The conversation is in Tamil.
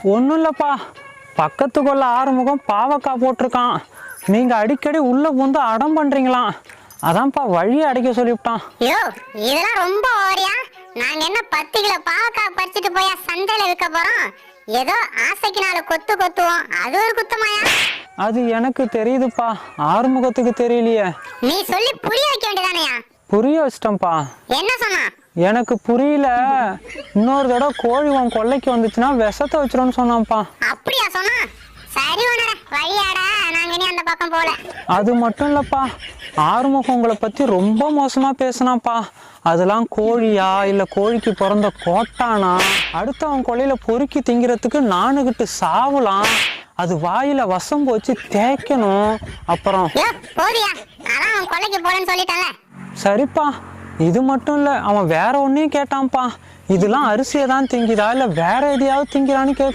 ஒன்றும் இல்லைப்பா, பக்கத்து கொள்ள ஆறுமுகம் பாவக்காய் போட்டிருக்கான். நீங்கள் அடிக்கடி உள்ளே பூந்து அடம் பண்ணுறீங்களாம், அதான்ப்பா வழியை அடைக்க சொல்லிவிட்டான். யோ, இதெல்லாம் ரொம்ப ஓவரியா? நாங்க என்ன 10 கிலோ பாவக்காய் பறிச்சுட்டு போயா சந்தையில விற்க போறோம்? ஏதோ ஆசைக்கு நாலு கொத்து கொத்துவோம், அது ஒரு குத்தமாயா? அது எனக்கு தெரியுதுப்பா, ஆறுமுகத்துக்கு தெரியலையே. நீ சொல்லி புரிய வைக்க வேண்டியதானயா? புரிய வச்சிட்டேன்ப்பா. என்ன சொன்னா? எனக்கு புரியல, இன்னொரு தடவை கோழி உன் கொல்லைக்கு வந்துச்சுன்னா விஷத்தை வச்சிரும்னு சொன்னான்ப்பா. அப்படியா சொன்னா? சரி உணர வழியாடா, நாங்க இனி அந்த பக்கம் போல. அது மட்டும் இல்லப்பா, ஆறுமுகம் உங்களை பத்தி ரொம்ப மோசமா பேசினாப்பா. அதெல்லாம் கோழியா இல்ல கோழிக்கு பிறந்த கோட்டானா? அடுத்தவன் கொல்லையில பொறுக்கி திங்கிறதுக்கு நானுகிட்டு சாவலாம். அது வாயில வசம்பு வச்சு தேய்க்கணும். அப்புறம் போதியா, அதான் அவன் கொல்லைக்கு போலன்னு சொல்லிட்டால. சரிப்பா, இது மட்டும் இல்ல, அவன் வேற ஒன்னையும் கேட்டான்ப்பா. இதெல்லாம் அரிசியை தான் திங்கிறா இல்ல வேற எதையாவது திங்கிறான்னு கேட்க